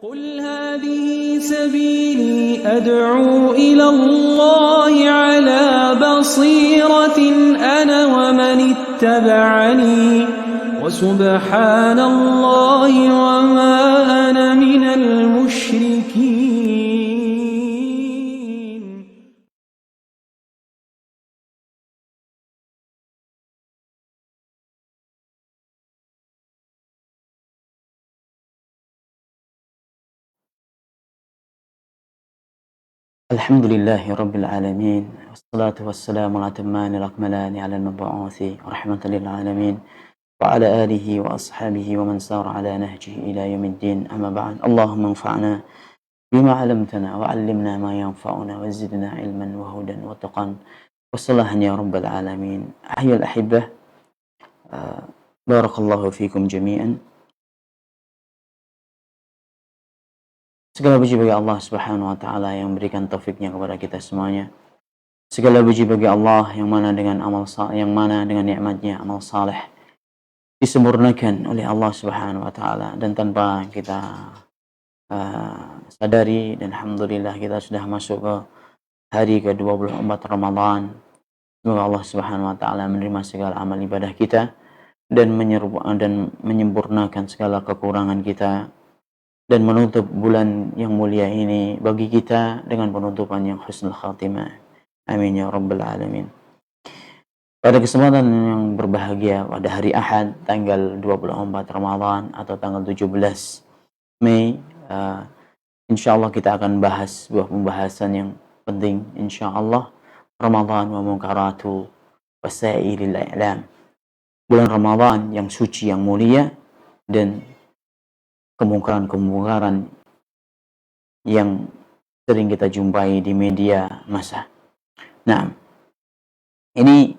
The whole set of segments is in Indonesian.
قل هذه سبيلي أدعو إلى الله على بصيرة أنا ومن اتبعني وسبحان الله وما أنا من المشركين. الحمد لله رب العالمين والصلاة والسلام الأتمان الأكملان على المبعوث رحمة للعالمين وعلى آله وأصحابه ومن سار على نهجه إلى يوم الدين. أما بعد، اللهم انفعنا بما علمتنا وعلمنا ما ينفعنا وزدنا علما وهدى وتقى وصلاحا يا رب العالمين. أحيا الأحبة، بارك الله فيكم جميعا. Segala puji bagi Allah Subhanahu wa taala yang memberikan taufiknya kepada kita semuanya. Segala puji bagi Allah yang mana dengan nikmatnya amal saleh disempurnakan oleh Allah Subhanahu wa taala, dan tanpa kita sadari, dan alhamdulillah kita sudah masuk ke hari ke-24 Ramadan. Semoga Allah Subhanahu wa taala menerima segala amal ibadah kita dan menyempurnakan segala kekurangan kita, dan menutup bulan yang mulia ini bagi kita dengan penutupan yang husnul khatimah. Amin ya rabbal alamin. Pada kesempatan yang berbahagia pada hari Ahad tanggal 24 Ramadan atau tanggal 17 Mei, insyaallah kita akan bahas sebuah pembahasan yang penting, insyaallah. Ramadan wa munkaratu wasailil i'lam. Bulan Ramadan yang suci, yang mulia, dan kemungkaran-kemungkaran yang sering kita jumpai di media massa. Nah, ini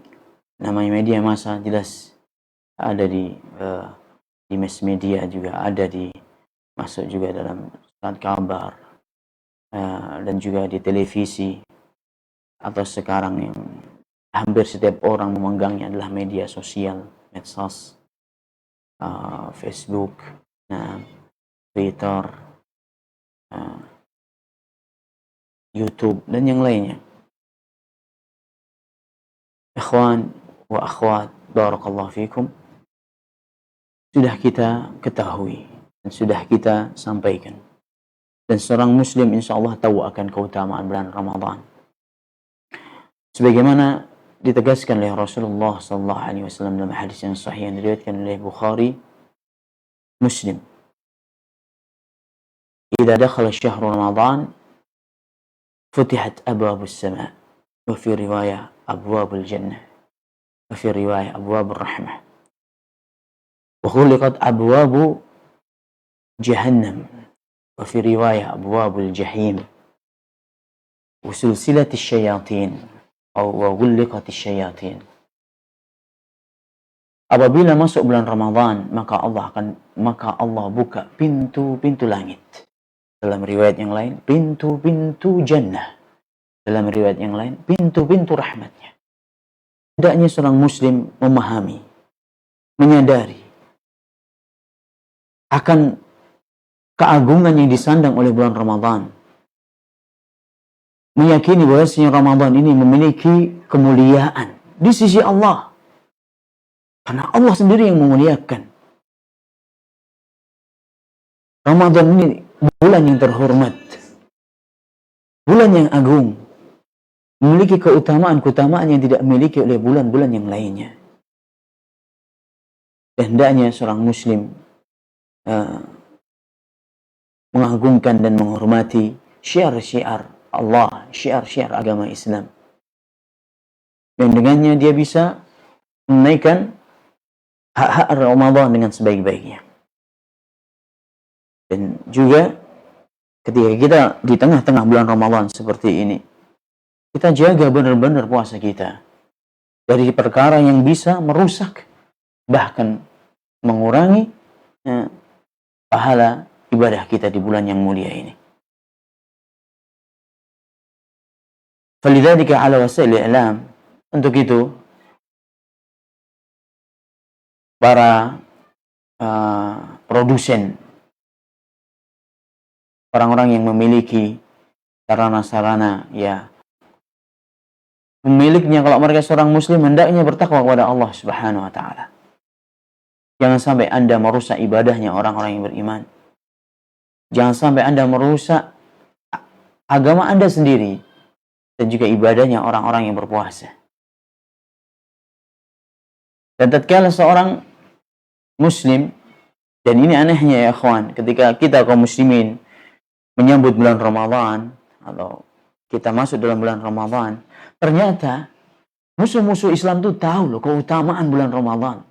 namanya media massa, jelas ada di mass media, juga ada masuk juga dalam surat kabar, dan juga di televisi, atau sekarang yang hampir setiap orang memegangnya adalah media sosial, medsos, Facebook, Twitter, YouTube, dan yang lainnya. Ikhwan wa akhwat, barakallahu fikum, sudah kita ketahui dan sudah kita sampaikan, dan seorang muslim insyaallah tahu akan keutamaan bulan Ramadan, sebagaimana ditegaskan oleh Rasulullah sallallahu alaihi wasallam dalam hadis yang sahih yang diriwayatkan oleh Bukhari, Muslim. إذا دخل شهر رمضان فتحت أبواب السماء، وفي رواية أبواب الجنة، وفي رواية أبواب الرحمة، وغلقت أبواب جهنم، وفي رواية أبواب الجحيم، وسلسلة الشياطين وغلقت الشياطين. Apabila masuk bulan Ramadan, maka Allah buka pintu-pintu langit. Dalam riwayat yang lain, pintu-pintu jannah. Dalam riwayat yang lain, pintu-pintu rahmatnya. Hendaknya seorang muslim memahami, menyadari akan keagungan yang disandang oleh bulan Ramadan. Meyakini bahwasanya Ramadan ini memiliki kemuliaan di sisi Allah. Karena Allah sendiri yang memuliakan. Ramadan ini bulan yang terhormat, bulan yang agung, memiliki keutamaan yang tidak dimiliki oleh bulan-bulan yang lainnya. Dan hendaknya seorang muslim mengagungkan dan menghormati syiar-syiar Allah, syiar-syiar agama Islam, dan dengannya dia bisa menaikkan hak-hak Ramadan dengan sebaik-baiknya. Dan juga ketika kita di tengah-tengah bulan Ramadan seperti ini, kita jaga benar-benar puasa kita dari perkara yang bisa merusak, bahkan mengurangi pahala ibadah kita di bulan yang mulia ini. Falidzalika ala wasail i'lam, untuk itu para produsen orang-orang yang memiliki sarana-sarana, ya, pemiliknya kalau mereka seorang muslim hendaknya bertakwa kepada Allah Subhanahu wa taala. Jangan sampai Anda merusak ibadahnya orang-orang yang beriman. Jangan sampai Anda merusak agama Anda sendiri dan juga ibadahnya orang-orang yang berpuasa. Dan tatkala seorang muslim, dan ini anehnya ya ikhwan, ketika kita kaum muslimin menyambut bulan Ramadan atau kita masuk dalam bulan Ramadan, ternyata musuh-musuh Islam itu tahu loh keutamaan bulan Ramadan.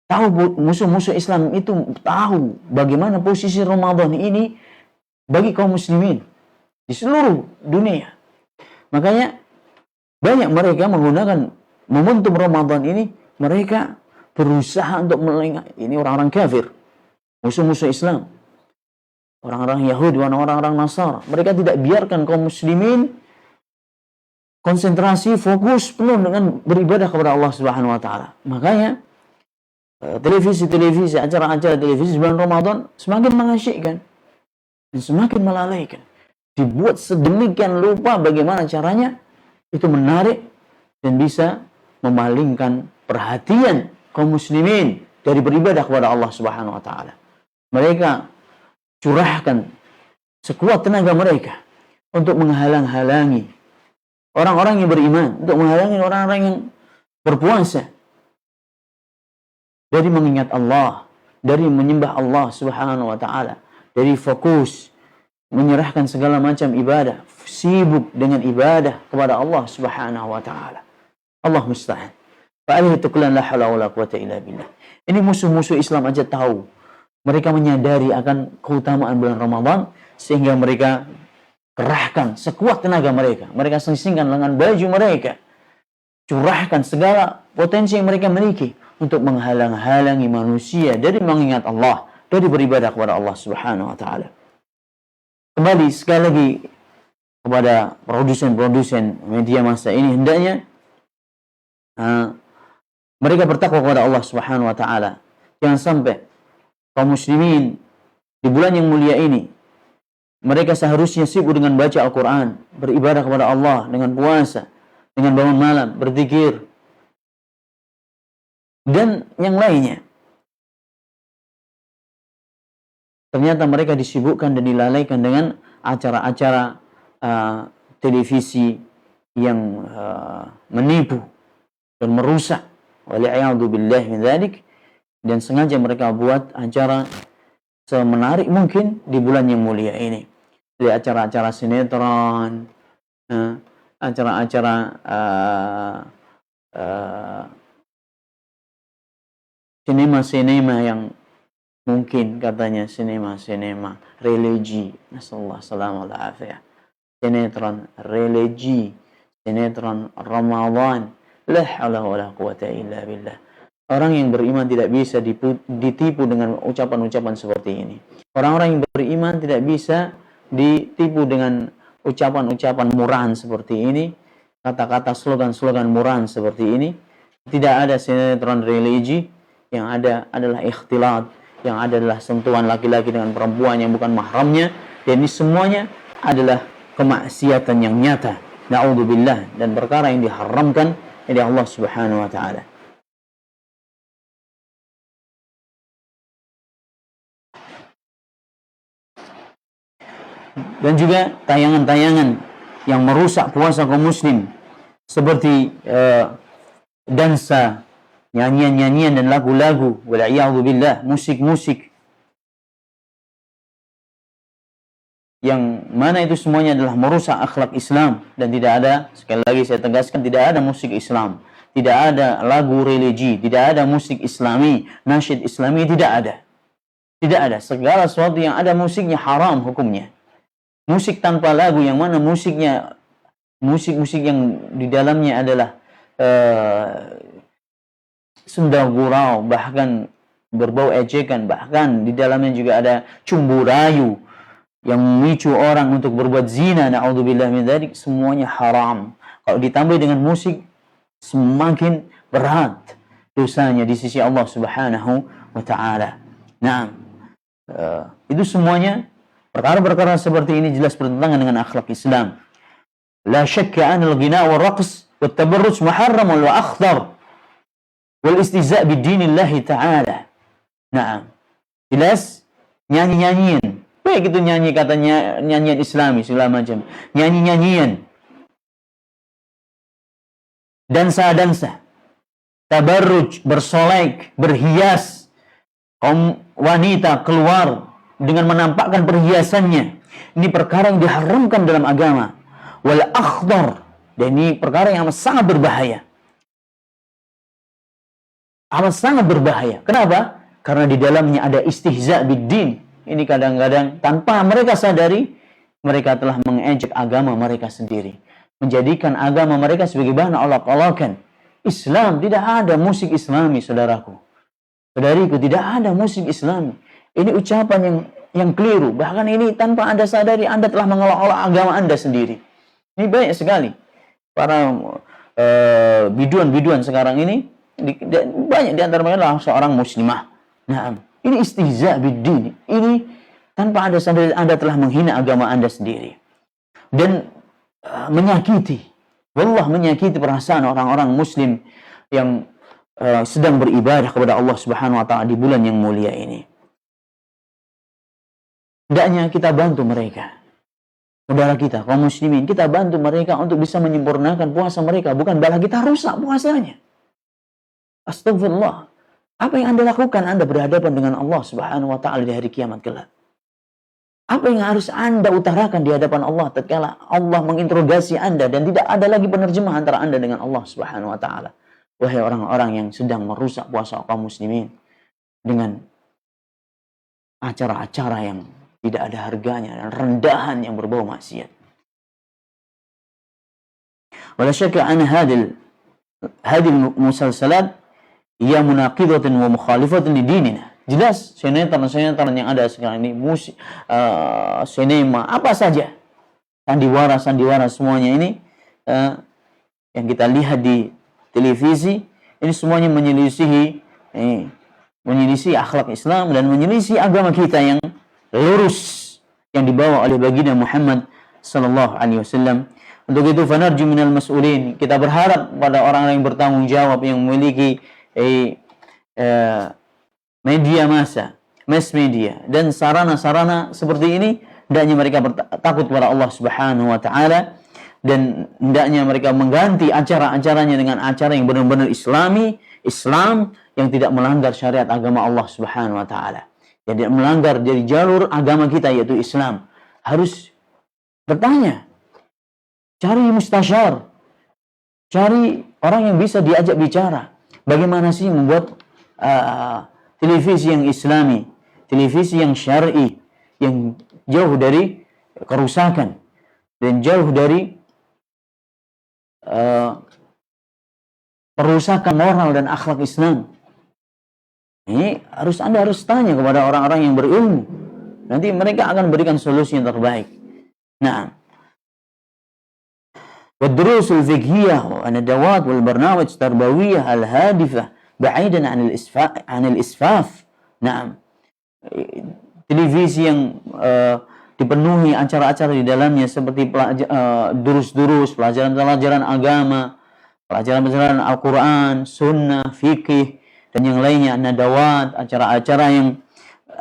Tahu, musuh-musuh Islam itu tahu bagaimana posisi Ramadan ini bagi kaum muslimin di seluruh dunia. Makanya banyak mereka menggunakan momentum Ramadan ini, mereka berusaha untuk melengah. Ini orang-orang kafir, musuh-musuh Islam, orang-orang Yahudi, orang-orang Nasara. Mereka tidak biarkan kaum muslimin konsentrasi, fokus penuh dengan beribadah kepada Allah Subhanahu wa taala. Makanya televisi, acara-acara televisi bulan Ramadan semakin mengasyikkan dan semakin melalaikan. Dibuat sedemikian rupa bagaimana caranya itu menarik dan bisa memalingkan perhatian kaum muslimin dari beribadah kepada Allah Subhanahu wa taala. Mereka curahkan sekuat tenaga mereka untuk menghalang-halangi orang-orang yang beriman, untuk menghalangi orang-orang yang berpuasa dari mengingat Allah, dari menyembah Allah Subhanahu wa taala, dari fokus menyerahkan segala macam ibadah, sibuk dengan ibadah kepada Allah Subhanahu wa taala. Allah musta'an. Fa'alaihi tuqlan la haula wala quwata illa billah. Ini musuh-musuh Islam aja tahu. Mereka menyadari akan keutamaan bulan Ramadan sehingga mereka kerahkan sekuat tenaga mereka. Mereka sisingkan lengan baju mereka. Curahkan segala potensi yang mereka miliki untuk menghalang-halangi manusia dari mengingat Allah, dari beribadah kepada Allah Subhanahu wa taala. Kembali sekali lagi kepada produsen-produsen media massa ini, hendaknya mereka bertakwa kepada Allah Subhanahu wa taala. Jangan sampai kaum muslimin di bulan yang mulia ini mereka seharusnya sibuk dengan baca Al-Quran, beribadah kepada Allah dengan puasa, dengan bangun malam, berzikir, dan yang lainnya. Ternyata mereka disibukkan dan dilalaikan dengan acara-acara televisi yang menipu dan merusak. Wal'iyadu billahi min dzalik. Dan sengaja mereka buat acara semenarik mungkin di bulan yang mulia ini. Di acara-acara sinetron, acara-acara sinema-sinema yang mungkin katanya sinema religi, nasallahu salamul afiyah, sinetron religi, sinetron Ramadan, la haula wala quwata illa billah. Orang yang beriman tidak bisa ditipu dengan ucapan-ucapan seperti ini. Orang-orang yang beriman tidak bisa ditipu dengan ucapan-ucapan murahan seperti ini, kata-kata slogan-slogan murahan seperti ini. Tidak ada sinetron religi, yang ada adalah ikhtilat, yang ada adalah sentuhan laki-laki dengan perempuan yang bukan mahramnya, dan ini semuanya adalah kemaksiatan yang nyata, na'udzubillah, dan perkara yang diharamkan oleh Allah Subhanahu wa taala. Dan juga tayangan-tayangan yang merusak puasa kaum muslim seperti dansa, nyanyian-nyanyian dan lagu-lagu, wal'iyadzubillah, musik-musik, yang mana itu semuanya adalah merusak akhlak Islam. Dan tidak ada, sekali lagi saya tegaskan, tidak ada musik Islam, tidak ada lagu religi, tidak ada musik Islami, nasyid Islami, tidak ada. Tidak ada. Segala sesuatu yang ada musiknya haram hukumnya. Musik tanpa lagu, yang mana musiknya musik-musik yang di dalamnya adalah senda gurau, bahkan berbau ejekan, bahkan di dalamnya juga ada cumbu rayu yang memicu orang untuk berbuat zina, na'udzubillah min dzalik, semuanya haram. Kalau ditambah dengan musik, semakin berat dosanya di sisi Allah Subhanahu wa taala. Nah, itu semuanya Perkara-perkara seperti ini jelas bertentangan dengan akhlak Islam. La syakka anil ghina wal raqs wat tabarruj muharram wa akhdar wal istihza' bidinillahi ta'ala. Nah, jelas nyanyi-nyanyian. Baik itu nyanyi katanya nyanyian Islami segala macam. Nyanyi-nyanyian. Dansa-dansa. Tabarruj, bersolek, berhias. Kaum wanita keluar dengan menampakkan perhiasannya. Ini perkara yang diharamkan dalam agama. Wal akhdar, dan ini perkara yang sangat berbahaya. Amat sangat berbahaya. Kenapa? Karena di dalamnya ada istihza' biddin. Ini kadang-kadang tanpa mereka sadari, mereka telah mengejek agama mereka sendiri. Menjadikan agama mereka sebagai bahan olok-olokan. Islam, tidak ada musik Islami, saudaraku. Saudariku, tidak ada musik Islami. Ini ucapan yang keliru. Bahkan ini tanpa Anda sadari, Anda telah mengolok-olok agama Anda sendiri. Ini banyak sekali. Para biduan-biduan sekarang ini, banyak di antara mereka adalah seorang muslimah. Nah, ini istihza' biddin. Ini tanpa Anda sadari, Anda telah menghina agama Anda sendiri. Dan menyakiti. Wallah, menyakiti perasaan orang-orang muslim yang sedang beribadah kepada Allah Subhanahu wa taala di bulan yang mulia ini. Hendaknya kita bantu mereka. Saudara kita, kaum muslimin, kita bantu mereka untuk bisa menyempurnakan puasa mereka. Bukan malah kita rusak puasanya. Astagfirullah. Apa yang Anda lakukan? Anda berhadapan dengan Allah Subhanahu wa taala di hari kiamat kelak. Apa yang harus Anda utarakan di hadapan Allah tatkala Allah menginterogasi Anda dan tidak ada lagi penerjemah antara Anda dengan Allah Subhanahu wa taala. Wahai orang-orang yang sedang merusak puasa kaum muslimin dengan acara-acara yang tidak ada harganya dan rendahan yang berbau maksiat. Wala syakka an hadhihi musalsalat ia munaqidatun wa mukhalifatun li dinina. Jelas sinetron yang ada sekarang ini, musik, sinema, apa saja, sandiwara semuanya ini yang kita lihat di televisi, ini semuanya menyelisih akhlak Islam dan menyelisih agama kita yang lurus yang dibawa oleh baginda Muhammad sallallahu alaihi wasallam. Untuk itu fanarju minal mas'ulin, kita berharap pada orang-orang yang bertanggung jawab yang memiliki media massa, mass media dan sarana-sarana seperti ini, hendaknya mereka takut kepada Allah Subhanahu wa taala dan hendaknya mereka mengganti acara-acaranya dengan acara yang benar-benar Islami, Islam yang tidak melanggar syariat agama Allah Subhanahu wa taala. Jadi melanggar dari jalur agama kita yaitu Islam. Harus bertanya. Cari mustasyar. Cari orang yang bisa diajak bicara. Bagaimana sih membuat televisi yang Islami, televisi yang syar'i, yang jauh dari kerusakan dan jauh dari perusakan moral dan akhlak Islam. Ini Anda harus tanya kepada orang-orang yang berilmu. Nanti mereka akan berikan solusi yang terbaik. Nah, والدروس الفقهية والندوات والبرنامج التربوية الهادفة بعيدا عن الإسفاف. Nah, televisi yang dipenuhi acara-acara di dalamnya seperti durus-durus, pelajaran-pelajaran agama, pelajaran-pelajaran Al-Quran, Sunnah, Fikih, dan yang lainnya, nadawat, acara-acara yang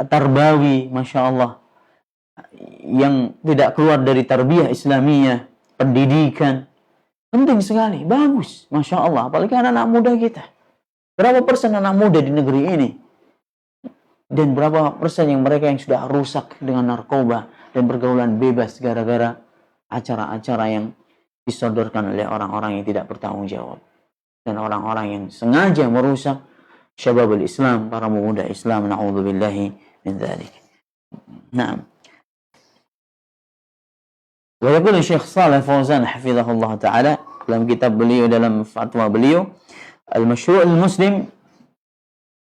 tarbawi, Masya Allah, yang tidak keluar dari tarbiyah Islamiyah, pendidikan, penting sekali, bagus, Masya Allah, apalagi anak-anak muda kita. Berapa persen anak muda di negeri ini? Dan berapa persen yang mereka yang sudah rusak dengan narkoba dan pergaulan bebas gara-gara acara-acara yang disodorkan oleh orang-orang yang tidak bertanggung jawab. Dan orang-orang yang sengaja merusak syababul Islam, para pemuda Islam, na'udzubillahi min dzalik. Naam. Wa yaqulu Syekh Shalih Fauzan hafizahullah taala dalam kitab beliau, dalam fatwa beliau, al-masyru' al-muslim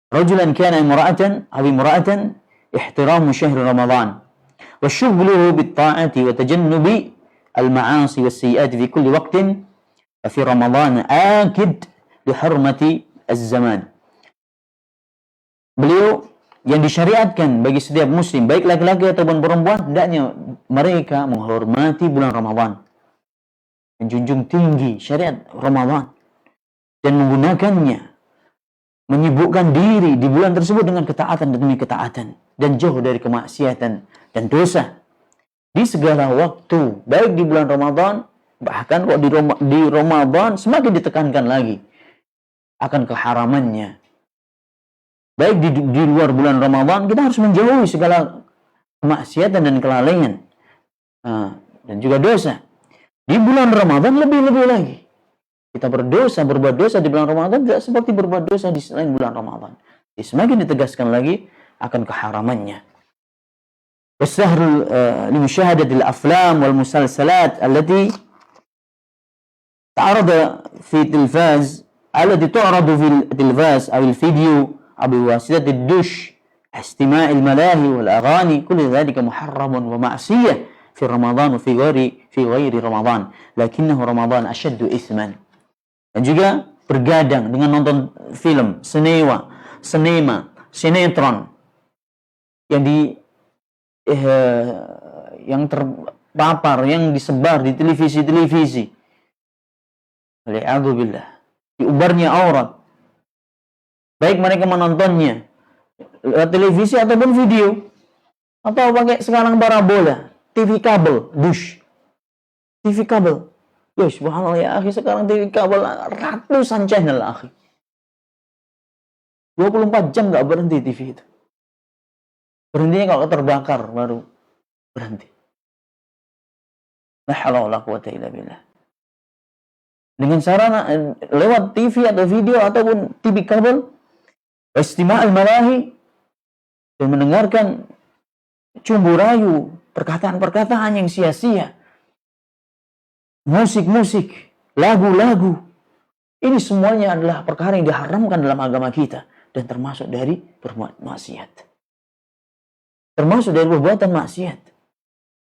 rajulan kana imra'atan aw imra'atan ihtiramu syahr Ramadan wa syughluhu bit-ta'ati wa tajannubi al-ma'asi was-sayyi'ati fi kulli waqtin fa fi Ramadan akid li hurmati az-zaman. Beliau yang disyariatkan bagi setiap muslim, baik laki-laki ataupun perempuan, hendaknya mereka menghormati bulan Ramadan, menjunjung tinggi syariat Ramadan, dan menggunakannya, menyibukkan diri di bulan tersebut dengan ketaatan demi ketaatan, dan jauh dari kemaksiatan dan dosa di segala waktu, baik di bulan Ramadan, bahkan kok di Ramadan semakin ditekankan lagi akan keharamannya. Baik di luar bulan Ramadan, kita harus menjauhi segala kemaksiatan dan kelalaian dan juga dosa. Di bulan Ramadan lebih-lebih lagi. Kita berbuat dosa di bulan Ramadan tidak seperti berbuat dosa di selain bulan Ramadan. Semakin ditegaskan lagi akan keharamannya. Wasahrul limusyahadatil aflam wal musalsalat allati ta'arada fi tilfaz allati tu'radu fi tilfaz aw al video aw bi wasitati ad-dush istima'i al-malahi wal aghani kullu dhalika muharramun wa ma'siyah fi Ramadan wa fi ghairi Ramadan lakinnahu Ramadan ashaddu ithman. Dan juga bergadang dengan nonton film, sinetron yang terpapar, yang disebar di televisi. Wal'iyadzubillah. Diubarnya aurat. Baik mereka menontonnya lewat televisi ataupun video, atau pakai sekarang parabola, TV kabel, dish, TV kabel. Ya subhanallah ya akhi, sekarang TV kabel ratusan channel akhi. 24 jam gak berhenti TV itu. Berhentinya kalau terbakar baru berhenti. La haula wala quwwata illa billah. Dengan sarana lewat TV atau video ataupun TV kabel, istima'al malahi, dan mendengarkan cumbu rayu, perkataan-perkataan yang sia-sia, musik-musik, lagu-lagu. Ini semuanya adalah perkara yang diharamkan dalam agama kita dan termasuk dari perbuatan maksiat. Termasuk dari perbuatan maksiat.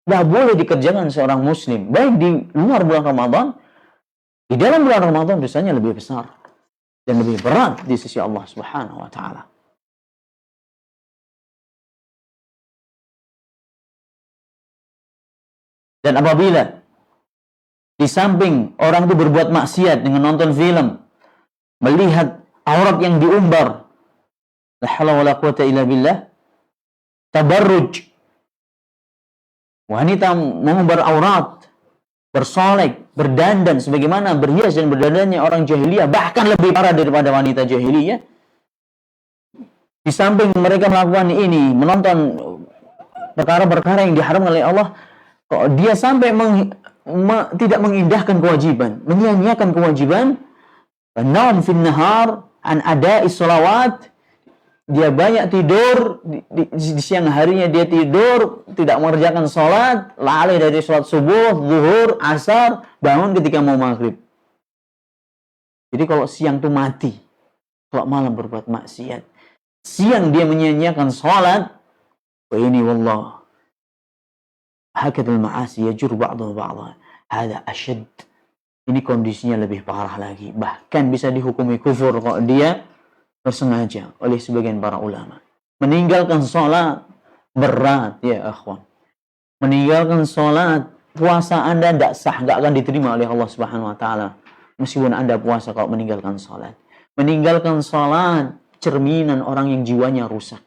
Tidak boleh dikerjakan seorang muslim, baik di luar bulan Ramadan, di dalam bulan Ramadan dosanya lebih besar dan lebih berat di sisi Allah Subhanahu wa taala. Dan apabila di samping orang itu berbuat maksiat dengan nonton film, melihat aurat yang diumbar, la haula wala quwwata illa billah, tabarruj, wanita mengumbar aurat, bersolek, berdandan sebagaimana berhias dan berdandannya orang jahiliyah, bahkan lebih parah daripada wanita jahiliyah. Di samping mereka melakukan ini, menonton perkara-perkara yang diharamkan oleh Allah, kok dia sampai tidak mengindahkan kewajiban, menyia-nyiakan kewajiban, naum fin nahar an ada'is sholawat, dia banyak tidur di siang harinya, dia tidur tidak mengerjakan sholat, lalai dari sholat subuh, zuhur, asar, bangun ketika mau maghrib. Jadi kalau siang tuh mati, kalau malam berbuat maksiat, siang dia menyia-nyiakan sholat, wa ini wallah hakadul ma'asi yajur ba'dahu ba'dahu. Hada asyad. Ini kondisinya lebih parah lagi. Bahkan bisa dihukumi kufur kalau dia bersengaja oleh sebagian para ulama. Meninggalkan sholat berat ya akhwan. Meninggalkan sholat, puasa Anda tidak sah, tidak akan diterima oleh Allah Subhanahu wa taala. Meskipun Anda puasa kalau meninggalkan sholat. Meninggalkan sholat cerminan orang yang jiwanya rusak.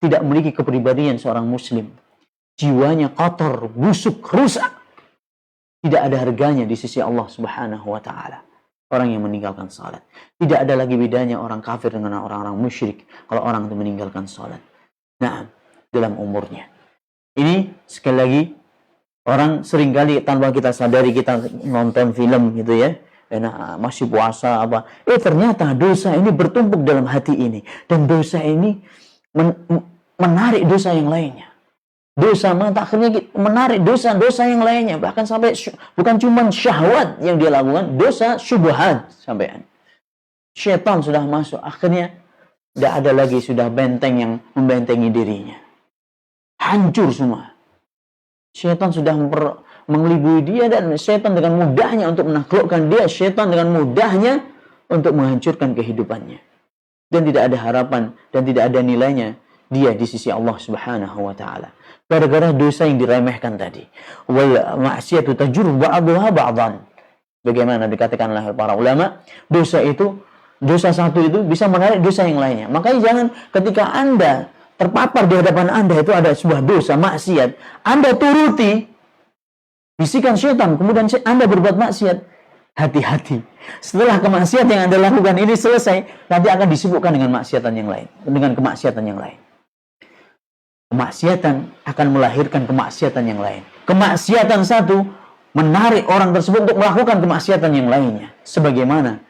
Tidak memiliki kepribadian seorang muslim. Jiwanya kotor, busuk, rusak. Tidak ada harganya di sisi Allah Subhanahu wa taala orang yang meninggalkan salat. Tidak ada lagi bedanya orang kafir dengan orang-orang musyrik kalau orang itu meninggalkan salat. Nah, dalam umurnya. Ini sekali lagi orang seringkali tanpa kita sadari kita nonton film gitu ya. Nah, masih puasa apa. Ternyata dosa ini bertumpuk dalam hati ini dan dosa ini menarik dosa yang lainnya. Dosa mata akhirnya menarik dosa-dosa yang lainnya, bahkan sampai bukan cuma syahwat yang dia lakukan, dosa syubhat sampai syaitan sudah masuk, akhirnya tidak ada lagi sudah benteng yang membentengi dirinya, hancur semua. Syaitan sudah mengelibui dia dan syaitan dengan mudahnya untuk menaklukkan dia, syaitan dengan mudahnya untuk menghancurkan kehidupannya dan tidak ada harapan dan tidak ada nilainya dia di sisi Allah Subhanahu wa taala. Gara-gara dosa yang diremehkan tadi. Wal ma'siyatu tajurru ba'daha ba'dhan. Bagaimana dikatakan oleh para ulama, dosa satu itu bisa menarik dosa yang lainnya. Makanya jangan ketika Anda terpapar di hadapan Anda itu ada sebuah dosa, maksiat, Anda turuti bisikan syaitan, kemudian Anda berbuat maksiat, hati-hati. Setelah kemaksiatan yang Anda lakukan ini selesai, nanti akan disibukkan dengan maksiatan yang lain, dengan kemaksiatan yang lain. Kemaksiatan akan melahirkan kemaksiatan yang lain. Kemaksiatan satu menarik orang tersebut untuk melakukan kemaksiatan yang lainnya. Sebagaimana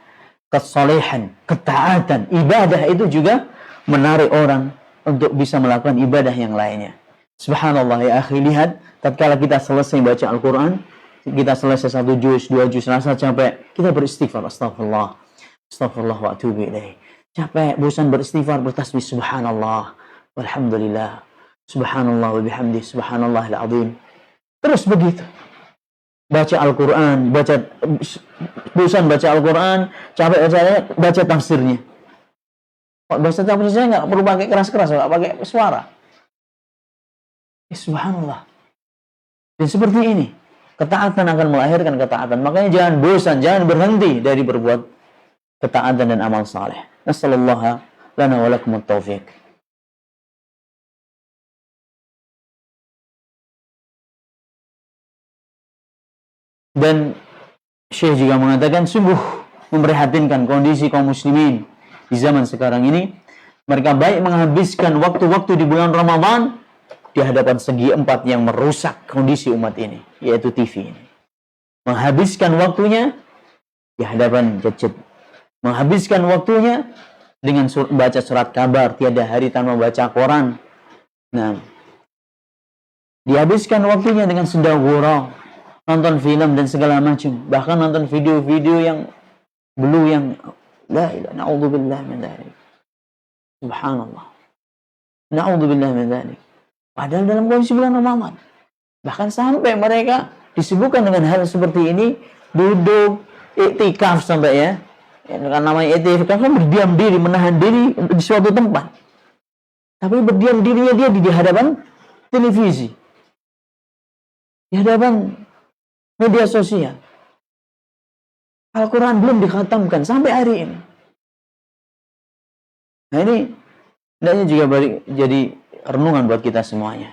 kesolehan, ketaatan, ibadah itu juga menarik orang untuk bisa melakukan ibadah yang lainnya. Subhanallah ya akhi, lihat tatkala kita selesai baca Al-Quran, kita selesai 1 juz, 2 juz, rasa capek, kita beristighfar, astagfirullah wa atubu ilaih. Capek, bosan beristighfar, bertasbih subhanallah walhamdulillah, subhanallah wa bihamdi, subhanallahil azim. Terus begitu. Baca Al-Quran, bosan baca Al-Quran, capek baca tafsirnya. Baca tafsirnya nggak perlu pakai keras-keras, nggak pakai suara. Subhanallah. Dan seperti ini, ketaatan akan melahirkan ketaatan. Makanya jangan bosan, jangan berhenti dari berbuat ketaatan dan amal saleh. Nasallallahu lana wa lakum at-taufiq. Dan Syekh juga mengatakan sungguh memprihatinkan kondisi kaum muslimin di zaman sekarang ini. Mereka baik menghabiskan waktu-waktu di bulan Ramadan di hadapan segi empat yang merusak kondisi umat ini, yaitu TV ini. Menghabiskan waktunya di hadapan gadget. Menghabiskan waktunya dengan baca surat kabar, tiada hari tanpa baca koran. Nah, dihabiskan waktunya dengan senda gurau, nonton film dan segala macam, bahkan nonton video-video yang blue yang la ilaha na'udzubillah min dzalik. Subhanallah. Na'udzubillah min dzalik. Padahal dalam kondisi bulan Ramadan. Bahkan sampai mereka disibukkan dengan hal seperti ini, duduk iktikaf sampai ya. Karena namanya iktikaf kan berdiam diri, menahan diri di suatu tempat. Tapi berdiam dirinya dia di hadapan televisi. Di hadapan media sosial. Al-Quran belum dikhatamkan sampai hari ini. Nah ini hendaknya juga jadi renungan buat kita semuanya.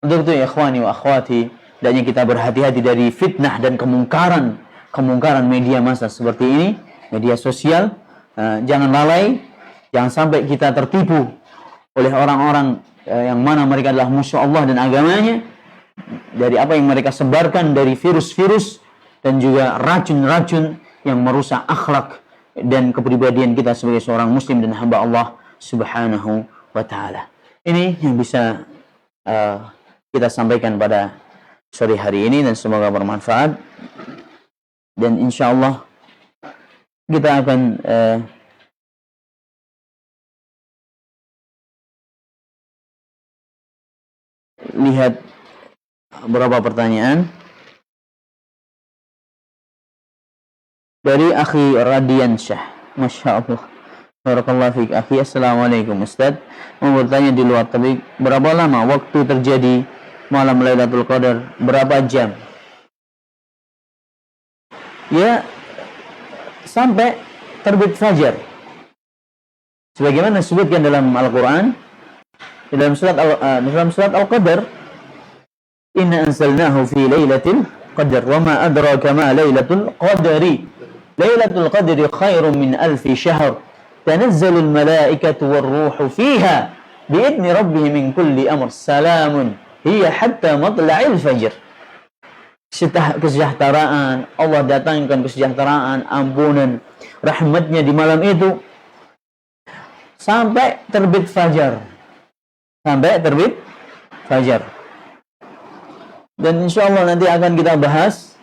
Untuk itu ya ikhwani wa akhwati, hendaknya kita berhati-hati dari fitnah dan kemungkaran media massa seperti ini, media sosial. Jangan lalai, jangan sampai kita tertipu oleh orang-orang yang mana mereka adalah musuh Allah dan agamanya, dari apa yang mereka sebarkan dari virus-virus dan juga racun-racun yang merusak akhlak dan kepribadian kita sebagai seorang muslim dan hamba Allah Subhanahu wa taala. Ini yang bisa kita sampaikan pada sore hari ini dan semoga bermanfaat. Dan insya Allah kita akan lihat beberapa pertanyaan dari Akhi Radiansyah. Masya Allah. Barakallahu fiik akhi. Assalamualaikum Ustaz. Mau bertanya di luar topik, berapa lama waktu terjadi malam Lailatul Qadar? Berapa jam? Ya, sampai terbit fajar. Sebagaimana disebutkan dalam Al-Quran, dalam surat Al-Qadar, inna anzalnahu fi lailatul qadar wa ma adraka ma lailatul qadari. Lailatul qadri khairun min alfi syahr. Tanazzalul malaikatu war-ruhu fiha bi'idni rabbihim min kulli amr. Salamun hiya hatta matla'il fajr. Kesejahteraan, Allah datangkan kesejahteraan, ampunan, rahmatnya di malam itu sampai terbit fajar. Sampai terbit fajar. Dan insya Allah nanti akan kita bahas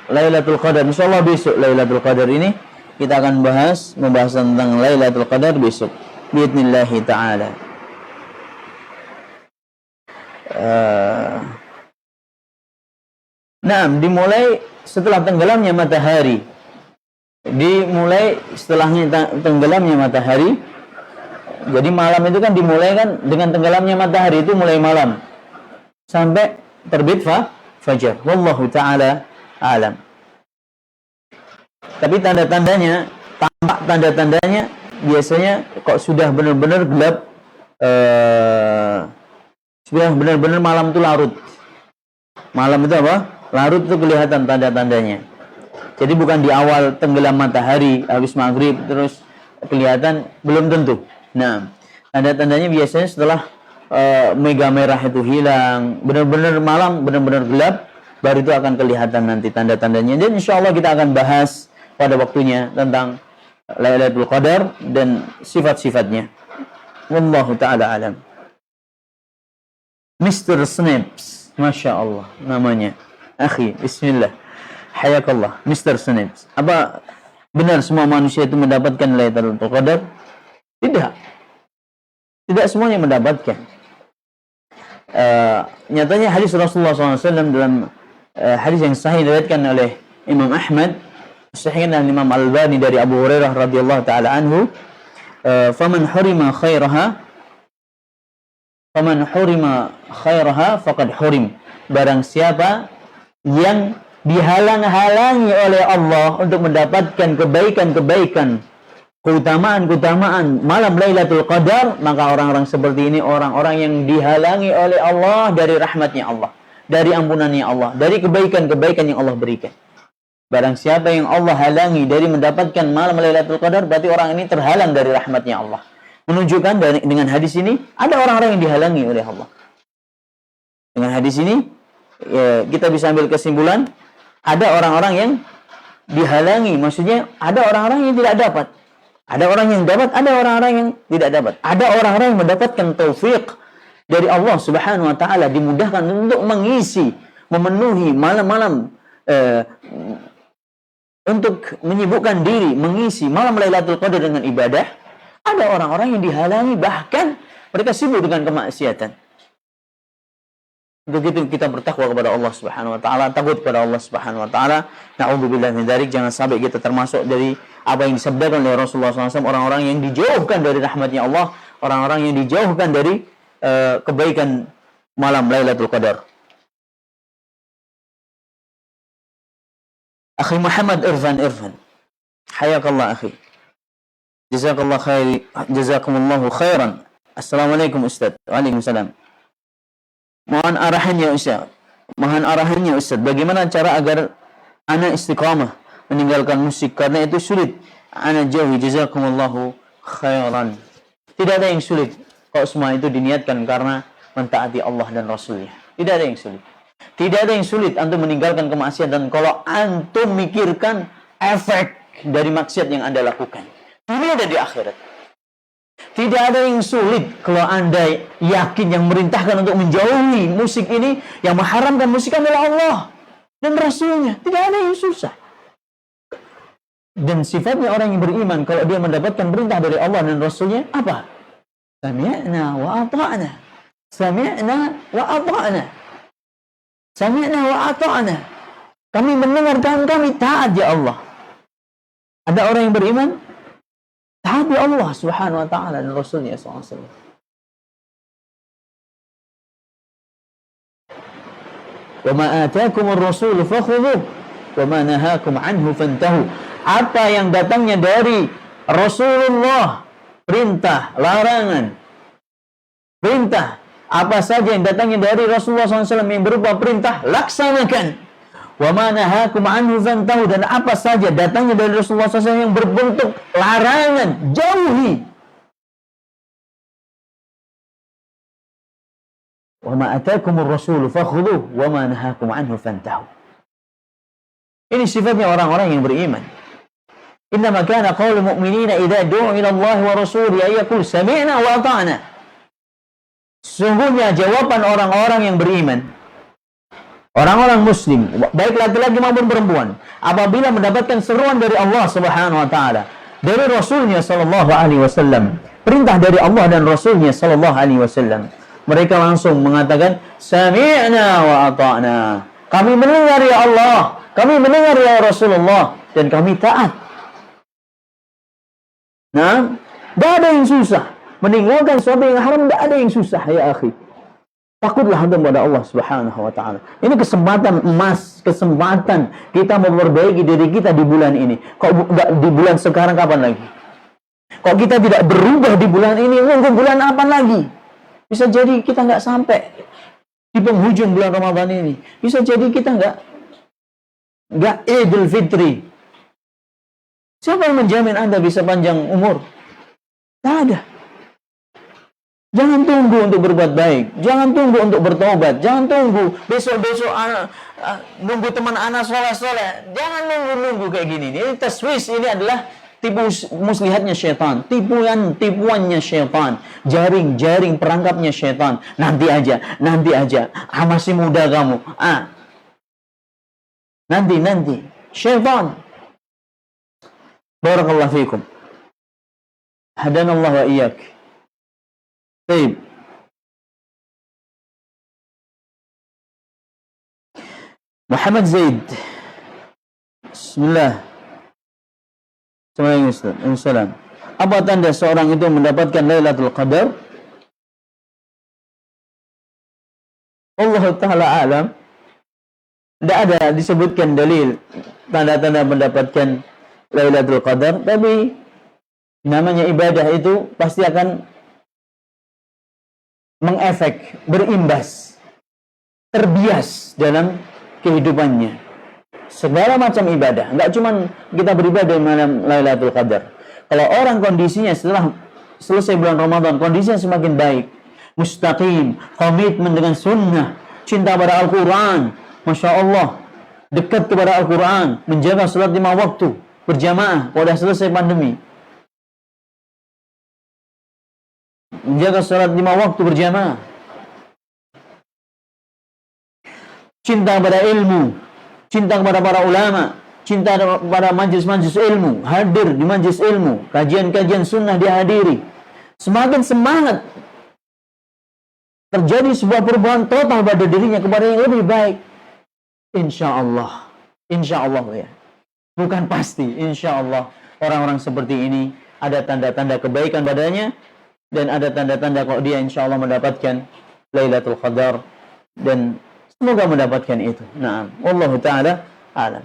Lailatul Qadar. Insya Allah besok Lailatul Qadar ini kita akan membahas tentang Lailatul Qadar besok biidnillahi ta'ala. Nah, dimulai setelah tenggelamnya matahari. Tenggelamnya matahari Jadi malam itu kan dimulai kan dengan tenggelamnya matahari, itu mulai malam sampai terbit fajar. Wallahu taala alam. Tapi tanda-tandanya, tampak tanda-tandanya biasanya kok sudah benar-benar gelap, sudah benar-benar malam itu larut. Malam itu apa? Larut itu kelihatan tanda-tandanya. Jadi bukan di awal tenggelam matahari, habis maghrib terus kelihatan, belum tentu. Nah, tanda-tandanya biasanya setelah mega merah itu hilang, benar-benar malam, benar-benar gelap, baru itu akan kelihatan nanti tanda-tandanya. Dan insya Allah kita akan bahas pada waktunya tentang Lailatul Qadar dan sifat-sifatnya. Wallahu ta'ala alam. Mr. Snaps, Masya Allah namanya. Akhi, bismillah. Hayakallah, Mr. Snaps. Apa benar semua manusia itu mendapatkan Lailatul Qadar? Tidak. Tidak semuanya mendapatkan. Nyatanya hadis Rasulullah SAW dalam hadis yang sahih diriwayatkan oleh Imam Ahmad, sahihkan dan Imam Al-Albani dari Abu Hurairah radhiyallahu taala anhu, faman hurima khairaha faqad hurim. Barang siapa yang dihalang-halangi oleh Allah untuk mendapatkan kebaikan-kebaikan, keutamaan-keutamaan malam Lailatul Qadar, maka orang-orang seperti ini orang-orang yang dihalangi oleh Allah dari rahmatnya Allah, dari ampunannya Allah, dari kebaikan-kebaikan yang Allah berikan. Barang siapa yang Allah halangi dari mendapatkan malam Lailatul Qadar, berarti orang ini terhalang dari rahmatnya Allah. Menunjukkan dengan hadis ini, ada orang-orang yang dihalangi oleh Allah. Dengan hadis ini, kita bisa ambil kesimpulan, ada orang-orang yang dihalangi. Maksudnya, ada orang-orang yang tidak dapat. Ada orang yang dapat, ada orang-orang yang tidak dapat. Ada orang-orang yang mendapatkan taufik dari Allah Subhanahu wa Ta'ala, dimudahkan untuk mengisi, memenuhi malam-malam, untuk menyibukkan diri, mengisi malam Lailatul Qadar dengan ibadah. Ada orang-orang yang dihalangi, bahkan mereka sibuk dengan kemaksiatan. Untuk itu kita bertakwa kepada Allah Subhanahu wa Ta'ala, takut kepada Allah Subhanahu wa Ta'ala. Na'udzubillah min dzalik, jangan sampai kita termasuk dari apa yang disabdakan oleh Rasulullah SAW, orang-orang yang dijauhkan dari rahmatnya Allah, orang-orang yang dijauhkan dari kebaikan malam Lailatul Qadar. Akhi Muhammad Irfan. Hayakallah akhi. Jazakumullahu khairan. Assalamualaikum Ustaz. Waalaikumsalam. Mohon arahannya Ustaz. Bagaimana cara agar ana istiqamah meninggalkan musik, karena itu sulit. Ana jauhi. Jazakumullahu khairan. Tidak ada yang sulit kalau semua itu diniatkan karena mentaati Allah dan Rasulnya. Tidak ada yang sulit. Tidak ada yang sulit antum meninggalkan kemaksiatan kalau antum mikirkan efek dari maksiat yang Anda lakukan. Ini ada di akhirat. Tidak ada yang sulit kalau Anda yakin yang merintahkan untuk menjauhi musik ini, yang mengharamkan musik adalah Allah dan Rasulnya. Tidak ada yang susah. Dan sifatnya orang yang beriman, kalau dia mendapatkan perintah dari Allah dan Rasulnya, apa? Sami'na wa ata'na. Sami'na wa ata'na. Sami'na wa ata'na. Kami mendengar dan kami taat ya Allah. Ada orang yang beriman, taat ya Allah Subhanahu wa Ta'ala dan Rasulnya SAW. Wa ma ataakumur rasul fakhudhuh wa ma nahakum anhu fantahu. Apa yang datangnya dari Rasulullah, perintah, larangan, perintah, apa saja yang datangnya dari Rasulullah SAW yang berupa perintah, laksanakan. Wa ma nahakum anhu fantahu, dan apa saja datangnya dari Rasulullah SAW yang berbentuk larangan, jauhi. Wa ma ataakumur rasul fakhudhuh wa ma nahakum anhu fantahu. Ini sifatnya orang-orang yang beriman. Innama kana qaulul mu'minina idza du'u ila Allah wa rasulihi ay yaqul sami'na wa ata'na. Sesungguhnya jawaban orang-orang yang beriman, orang-orang muslim, baik laki-laki maupun perempuan, apabila mendapatkan seruan dari Allah Subhanahu wa Ta'ala, dari Rasulnya Sallallahu Alaihi Wasallam, perintah dari Allah dan Rasulnya Sallallahu Alaihi Wasallam, mereka langsung mengatakan sami'na wa ata'na. Kami mendengar ya Allah, kami mendengar ya Rasulullah, dan kami taat. Nah, tidak ada yang susah. Meninggalkan sesuatu yang haram tidak ada yang susah ya akhi. Takutlah anda kepada Allah Subhanahu wa taala. Ini kesempatan emas, kesempatan kita memperbaiki diri kita di bulan ini. Kok enggak di bulan sekarang, kapan lagi? Kok kita tidak berubah di bulan ini, nunggu bulan apa lagi? Bisa jadi kita nggak sampai di penghujung bulan Ramadan ini. Bisa jadi kita nggak Idul Fitri. Siapa yang menjamin anda bisa panjang umur? Tak ada. Jangan tunggu untuk berbuat baik. Jangan tunggu untuk bertobat. Jangan tunggu besok-besok nunggu teman anak soleh-soleh. Jangan nunggu-nunggu kayak gini. Ini taswis, ini adalah tipu muslihatnya syaitan. Tipuannya syaitan. Jaring perangkapnya syaitan. Nanti aja. Masih muda kamu. Nanti. Syaitan. Barakallahu fikum. Hadanallah wa iyyak. Baik. Muhammad Zaid. Bismillah. Assalamualaikum. Apa tanda seorang itu mendapatkan Lailatul Qadar? Allah Ta'ala alam. Tidak ada disebutkan dalil tanda-tanda mendapatkan Lailatul Qadar, tapi namanya ibadah itu pasti akan mengefek, berimbas, terbias dalam kehidupannya. Segala macam ibadah, nggak cuma kita beribadah di malam Lailatul Qadar. Kalau orang kondisinya setelah selesai bulan Ramadan, kondisinya semakin baik, mustaqim, komitmen dengan sunnah, cinta pada Al-Quran, Masya Allah, dekat kepada Al-Quran, menjaga salat 5 waktu, berjamaah, kalau sudah selesai pandemi. Menjaga salat 5 waktu berjamaah. Cinta pada ilmu, cinta kepada para ulama, cinta pada majlis-majlis ilmu, hadir di majlis ilmu, kajian-kajian sunnah dihadiri. Semakin semangat, terjadi sebuah perubahan total pada dirinya kepada yang lebih baik. Insya Allah ya. Bukan pasti, insya Allah orang-orang seperti ini ada tanda-tanda kebaikan padanya. Dan ada tanda-tanda kalau dia insya Allah mendapatkan Lailatul Qadar. Dan semoga mendapatkan itu. Naam. Wallahu ta'ala alam.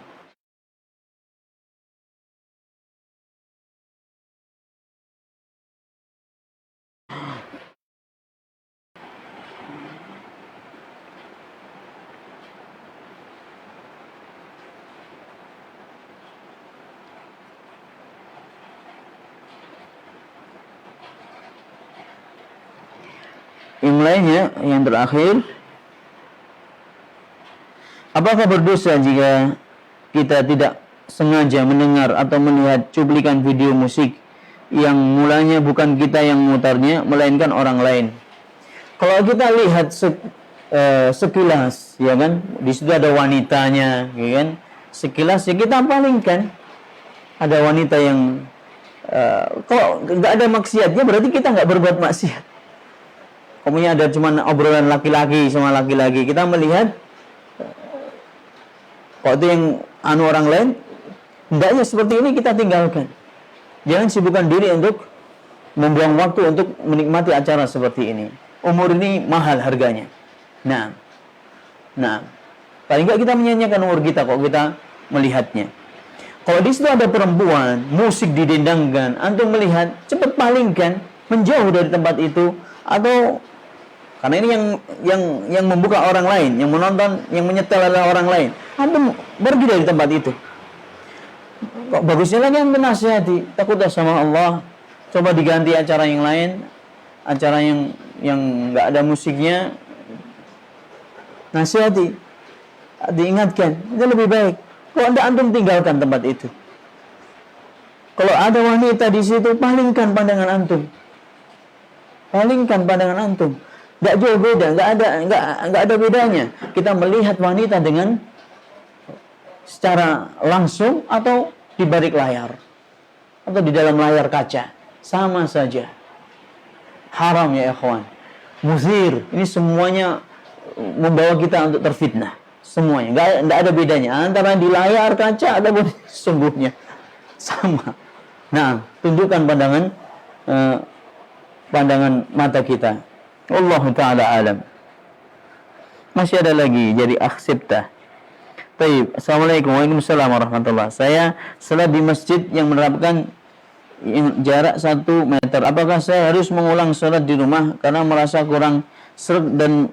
Yang lainnya, yang terakhir, apakah berdosa jika kita tidak sengaja mendengar atau melihat cuplikan video musik yang mulanya bukan kita yang memutarnya, melainkan orang lain? Kalau kita lihat sekilas, ya kan, di situ ada wanitanya, ya kan, sekilas ya kita palingkan. Ada wanita yang kalau nggak ada maksiatnya, berarti kita nggak berbuat maksiat. Kemudian ada cuma obrolan laki-laki sama laki-laki. Kita melihat kok itu yang orang lain, hendaknya seperti ini kita tinggalkan. Jangan sibukkan diri untuk membuang waktu untuk menikmati acara seperti ini. Umur ini mahal harganya. Nah, paling nggak kita menyanyikan umur kita kok kita melihatnya. Kalau di situ ada perempuan, musik didendangkan, antum melihat, cepat palingkan, menjauh dari tempat itu. Atau karena ini yang membuka orang lain, yang menonton, yang menyetel adalah orang lain. Antum pergi dari tempat itu. Kok bagusnya lagi yang menasihati, takutlah sama Allah. Coba diganti acara yang lain, acara yang nggak ada musiknya. Nasihati, diingatkan, itu lebih baik. Kalau anda antum tinggalkan tempat itu. Kalau ada wanita di situ, palingkan pandangan antum. Palingkan pandangan antum. Nggak jauh beda, nggak ada bedanya. Kita melihat wanita dengan secara langsung atau di balik layar atau di dalam layar kaca, sama saja. Haram ya ikhwan. Muzir, ini semuanya membawa kita untuk terfitnah. Semuanya, nggak ada bedanya antara di layar kaca ataupun sesungguhnya sama. Nah, tunjukkan pandangan pandangan mata kita. Wallahu taala alam. Masih ada lagi, jadi aksiptah. Baik, assalamualaikum waalaikumsalam warahmatullah. Saya salat di masjid yang menerapkan jarak 1 meter. Apakah saya harus mengulang salat di rumah karena merasa kurang seret dan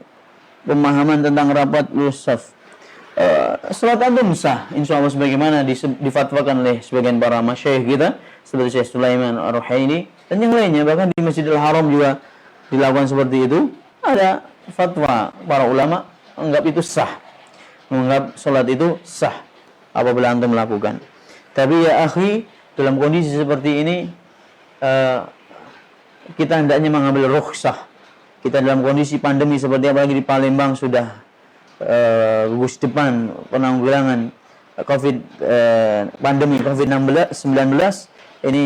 pemahaman tentang rapat yusuf? Salat antum sah, insya Allah sebagaimana difatwakan oleh sebagian para masyayikh kita seperti Syekh Sulaiman Ar-Ruhaili dan yang lainnya. Bahkan di Masjidil Haram juga dilakukan seperti itu. Ada fatwa para ulama menganggap itu sah, menganggap salat itu sah apabila antum melakukan. Tapi ya akhi, dalam kondisi seperti ini kita hendaknya mengambil rukhsah. Kita dalam kondisi pandemi seperti apalagi di Palembang sudah gugus depan penanggulangan pandemi COVID-19 ini.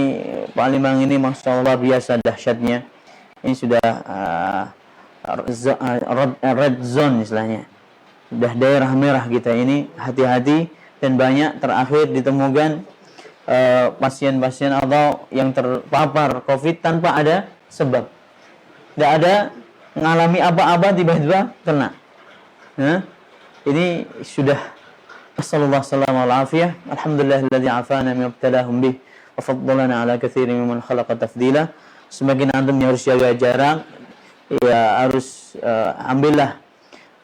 Palembang ini masya Allah biasa dahsyatnya. Ini sudah red zone istilahnya, sudah daerah merah kita ini. Hati-hati, dan banyak terakhir ditemukan pasien-pasien atau yang terpapar COVID tanpa ada sebab, tidak ada mengalami apa-apa tiba-tiba kena. Ini sudah Assalamualaikum warahmatullahi wabarakatuh. Alhamdulillahilladzi afana mimma ibtalahum bih wa faddalana ala katsirin mimman khalaqa tafdila. Semakin antum harus jaga jarak, ya harus ambillah,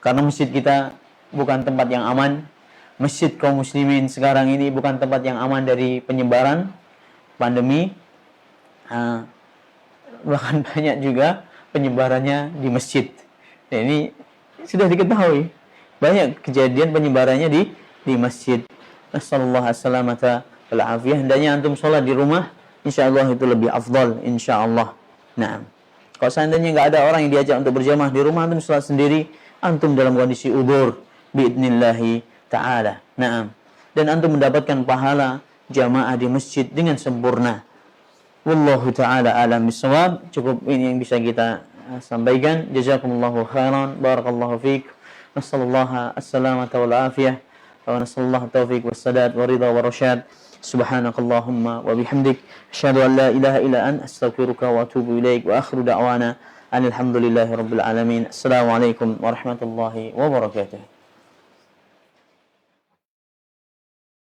karena masjid kita bukan tempat yang aman. Masjid kaum muslimin sekarang ini bukan tempat yang aman dari penyebaran pandemi. Bahkan banyak juga penyebarannya di masjid. Nah, ini sudah diketahui, banyak kejadian penyebarannya di masjid. Nasallallahu assalamata wal afiyah. Hendaknya antum sholat di rumah, insyaallah itu lebih afdal insyaallah. Nah, kalau seandainya nggak ada orang yang diajak untuk berjamaah di rumah, antum sholat sendiri, antum dalam kondisi udzur biidnillahi ta'ala. Nah, dan antum mendapatkan pahala jamaah di masjid dengan sempurna. Wallahu ta'ala alam bisawab. Cukup ini yang bisa kita sampaikan. Jazakumullahu khairan, barakallahu fiik. Nasallallahu assalamata wal afiyah wa nasallahu taufiq wassadad wa ridha wa rasyad. Subhanakallahumma wa bihamdik asyhadu an la ilaha illa anta astaghfiruka wa atubu ilaik wa akhiru da'wana alhamdulillahi rabbil alamin. Assalamualaikum warahmatullahi wabarakatuh.